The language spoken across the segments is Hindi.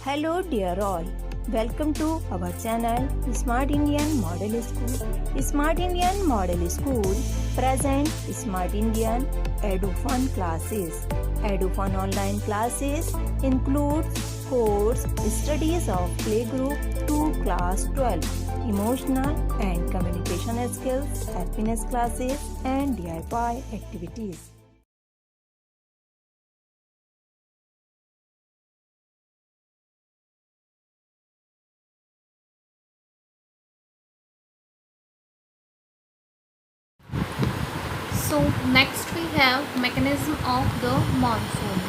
Hello dear all, welcome to our channel Smart Indian Model School. Smart Indian Model School present Smart Indian EduFun classes. EduFun online classes includes course studies of playgroup to class 12, emotional and communication skills, happiness classes and DIY activities. So next we have mechanism of the monsoon.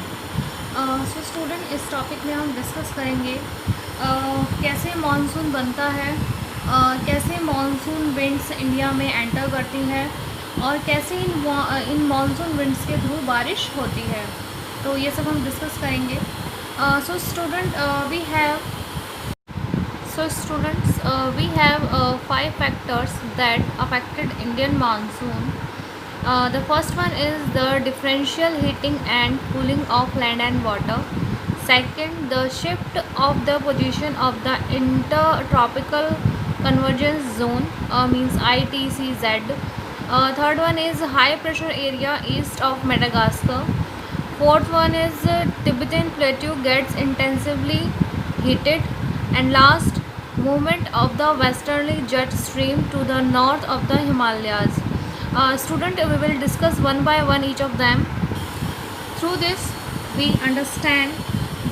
So student इस टॉपिक में हम डिस्कस करेंगे कैसे मानसून बनता है, कैसे मानसून विंड्स इंडिया में एंटर करती हैं और कैसे इन मानसून विंड्स के थ्रू बारिश होती है, तो ये सब हम डिस्कस करेंगे. So student we have 5 factors that affected Indian monsoon. The first one is the differential heating and cooling of land and water. Second, the shift of the position of the intertropical convergence zone, means ITCZ. Third one is high pressure area east of Madagascar. Fourth one is Tibetan plateau gets intensively heated. And last, movement of the westerly jet stream to the north of the Himalayas. Student, we will discuss one by one each of them. Through this we understand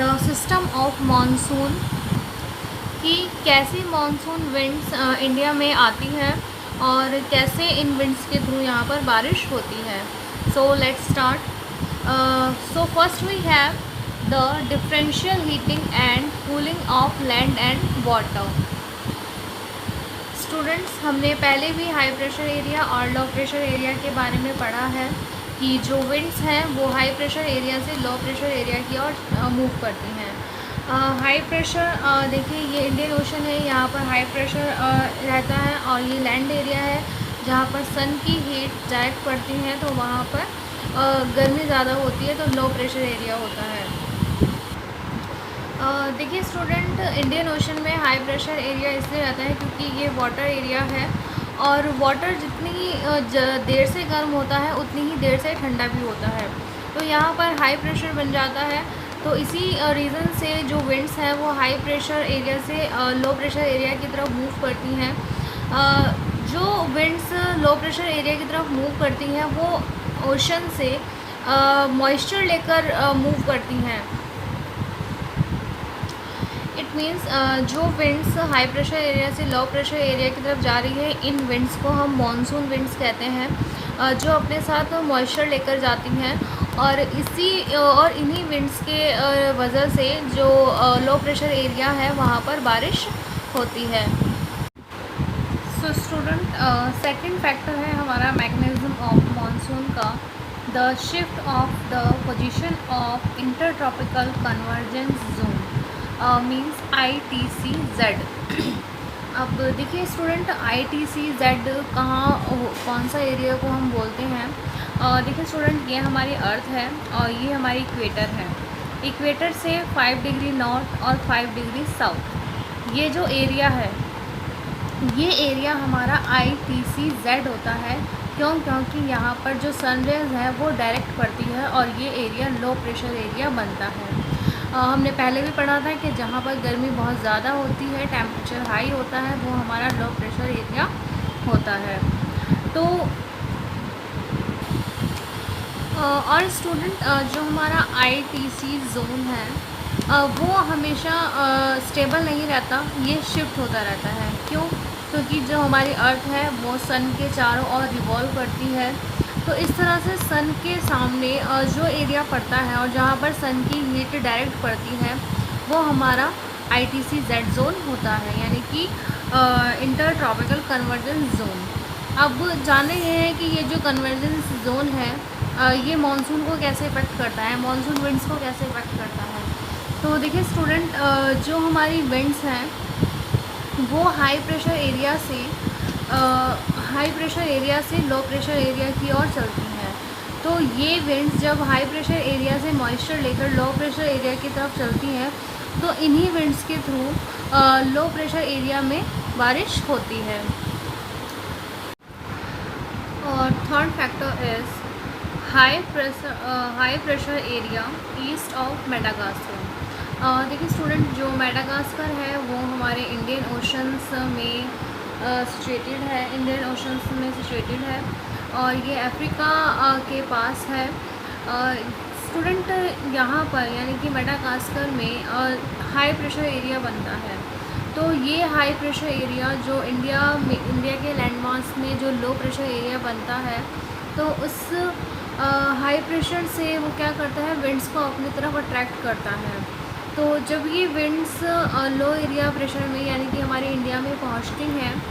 the system of monsoon, कि कैसी मानसून विंड्स इंडिया में आती हैं और कैसे इन विंड्स के थ्रू यहाँ पर बारिश होती है. So let's start. So first we have the differential heating and cooling of land and water. Students, हमने पहले भी हाई प्रेशर एरिया और लो प्रेशर एरिया के बारे में पढ़ा है कि जो विंड्स हैं वो हाई प्रेशर एरिया से लो प्रेशर एरिया की ओर मूव करती हैं. हाई प्रेशर, देखिए ये इंडियन ओशन है, यहाँ पर हाई प्रेशर रहता है और ये लैंड एरिया है जहाँ पर सन की हीट डायरेक्ट पड़ती है, तो वहाँ पर गर्मी ज़्यादा होती है, तो लो प्रेशर एरिया होता है. देखिए स्टूडेंट, इंडियन ओशन में हाई प्रेशर एरिया इसलिए रहता है क्योंकि ये वाटर एरिया है और वाटर जितनी देर से गर्म होता है उतनी ही देर से ठंडा भी होता है, तो यहाँ पर हाई प्रेशर बन जाता है. तो इसी रीज़न से जो विंड्स हैं वो हाई प्रेशर एरिया से लो प्रेशर एरिया की तरफ मूव करती हैं. जो विंड्स लो प्रेशर एरिया की तरफ मूव करती हैं वो ओशन से मॉइस्चर लेकर मूव करती हैं. इट मीन्स जो विंड्स हाई प्रेशर एरिया से लो प्रेशर एरिया की तरफ जा रही है, इन विंड्स को हम मॉनसून विंड्स कहते हैं, जो अपने साथ मॉइस्चर लेकर जाती हैं और इन्हीं विंड्स के वजह से जो लो प्रेशर एरिया है वहाँ पर बारिश होती है. सो स्टूडेंट, सेकंड फैक्टर है हमारा मैकेनिज्म ऑफ मॉनसून का, the shift of the position of intertropical convergence zone, means ITCZ. अब देखिए स्टूडेंट, ITCZ कौन सा एरिया को हम बोलते हैं. देखिए स्टूडेंट, ये हमारी अर्थ है और ये हमारी इक्वेटर है. इक्वेटर से 5 डिग्री नॉर्थ और 5 डिग्री साउथ ये जो एरिया है, ये एरिया हमारा ITCZ होता है. क्योंकि यहाँ पर जो सन रेज है वो डायरेक्ट पड़ती है और ये एरिया लो प्रेशर एरिया बनता है. हमने पहले भी पढ़ा था कि जहाँ पर गर्मी बहुत ज़्यादा होती है, टेम्परेचर हाई होता है, वो हमारा लो प्रेशर एरिया होता है. तो और स्टूडेंट, जो हमारा ITC जोन है वो हमेशा स्टेबल नहीं रहता, ये शिफ्ट होता रहता है. क्यों? क्योंकि जो हमारी अर्थ है वो सन के चारों ओर रिवॉल्व करती है, तो इस तरह से सन के सामने जो एरिया पड़ता है और जहाँ पर सन की हीट डायरेक्ट पड़ती है वो हमारा ITCZ जोन होता है, यानी कि इंटरट्रॉपिकल कन्वर्जेंस जोन. अब जाने ये है कि ये जो कन्वर्जेंस जोन है ये मानसून को कैसे इफ़ेक्ट करता है, मानसून विंड्स को कैसे इफ़ेक्ट करता है. तो देखिए स्टूडेंट, जो हमारी विंड्स हैं वो हाई प्रेशर एरिया से लो प्रेशर एरिया की ओर चलती हैं. तो ये विंड्स जब हाई प्रेशर एरिया से मॉइस्चर लेकर लो प्रेशर एरिया की तरफ चलती हैं तो इन्हीं विंड्स के थ्रू लो प्रेशर एरिया में बारिश होती है। और third factor is high pressure area east of Madagascar. देखिए स्टूडेंट, जो मेडागास्कर है वो हमारे इंडियन ओशंस में सिचुएटेड है, और ये अफ्रीका के पास है। स्टूडेंट, यहाँ पर यानी कि मेडागास्कर में हाई प्रेशर एरिया बनता है। तो ये हाई प्रेशर एरिया जो इंडिया के लैंडमास में जो लो प्रेशर एरिया बनता है, तो उस हाई प्रेशर से वो क्या करता है, विंड्स को अपनी तरफ अट्रैक्ट करता है। तो जब ये विंड्स लो एरिया प्रेशर में यानी कि हमारे इंडिया में पहुंचती हैं,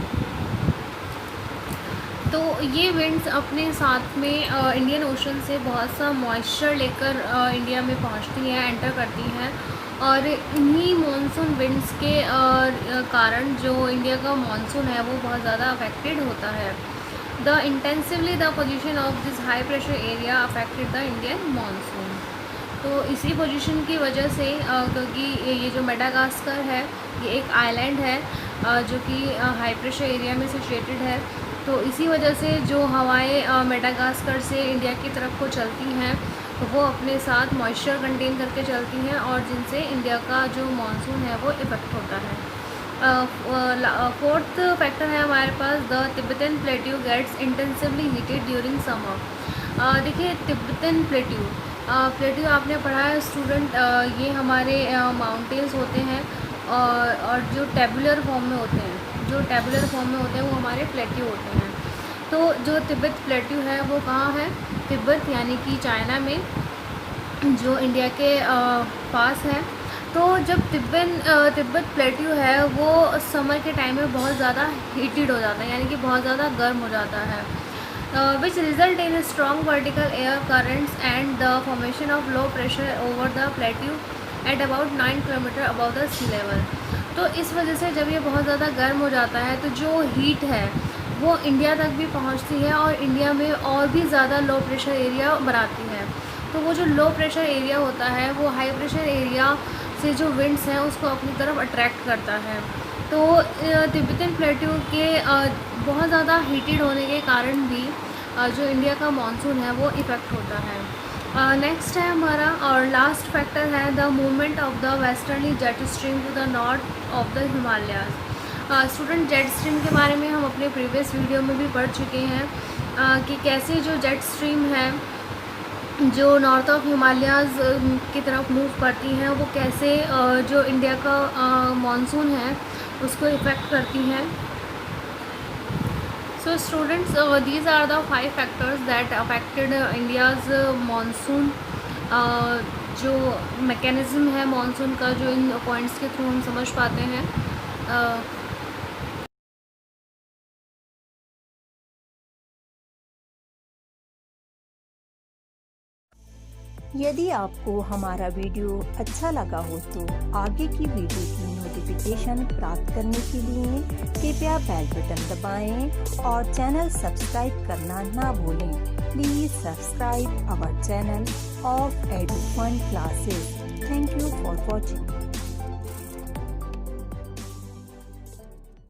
तो ये विंड्स अपने साथ में इंडियन ओशन से बहुत सा मॉइस्चर लेकर इंडिया में पहुंचती हैं, एंटर करती हैं। और इन्हीं मॉनसून विंड्स के कारण जो इंडिया का मॉनसून है वो बहुत ज़्यादा अफेक्टेड होता है। The intensively the position of this high pressure area affected the Indian monsoon. तो इसी पोजीशन की वजह से क्योंकि ये जो मेडागास्कर है ये एक आइलैंड है जो कि हाई प्रेशर एरिया में सिचुएटेड है, तो इसी वजह से जो हवाएं मेडागास्कर से इंडिया की तरफ को चलती हैं तो वो अपने साथ मॉइस्चर कंटेन करके चलती हैं, और जिनसे इंडिया का जो मानसून है वो इफ़ेक्ट होता है। फोर्थ फैक्टर है हमारे पास the Tibetan plateau gets intensively heated during summer. देखिए तिब्बतन प्लेट्यू आपने पढ़ा है स्टूडेंट, ये हमारे माउंटेन्स होते हैं और जो टेबुलर फॉर्म में होते हैं, वो हमारे प्लेट्यू होते हैं। तो जो तिब्बत प्लेट्यू है वो कहाँ है, तिब्बत यानी कि चाइना में, जो इंडिया के पास है। तो जब तिब्बत प्लेट्यू है वो समर के टाइम में बहुत ज़्यादा हीटेड हो जाता है, यानी कि बहुत ज़्यादा गर्म हो जाता है, which result in strong vertical air currents and the formation of low pressure over the plateau at about 9 km above the sea level। तो इस वजह से जब ये बहुत ज़्यादा गर्म हो जाता है तो जो हीट है वो इंडिया तक भी पहुंचती है और इंडिया में और भी ज़्यादा लो प्रेशर एरिया बनाती है। तो वो जो लो प्रेशर एरिया होता है वो हाई प्रेशर एरिया से जो विंड्स हैं उसको अपनी तरफ अट्रैक्ट करता है। तो तिब्बतन प्लेट्यू के बहुत ज़्यादा हीटेड होने के कारण भी जो इंडिया का मानसून है वो इफ़ेक्ट होता है। नेक्स्ट है हमारा और लास्ट फैक्टर है the movement of the westerly jet stream to the north of the Himalayas. Student, jet stream के बारे में हम अपने प्रीवियस वीडियो में भी पढ़ चुके हैं कि कैसे जो जेट स्ट्रीम है जो नॉर्थ ऑफ हिमालयाज़ की तरफ मूव करती हैं वो कैसे जो इंडिया का मानसून है उसको इफ़ेक्ट करती हैं। So students, these are the 5 factors that affected India's monsoon. जो मैकेनिज़्म है मानसून का जो इन पॉइंट्स के थ्रू हम समझ पाते हैं। यदि आपको हमारा वीडियो अच्छा लगा हो तो आगे की वीडियो की नोटिफिकेशन प्राप्त करने के लिए कृपया बेल बटन दबाएं और चैनल सब्सक्राइब करना ना भूलें। Please subscribe our channel of Edufun classes. Thank you for watching.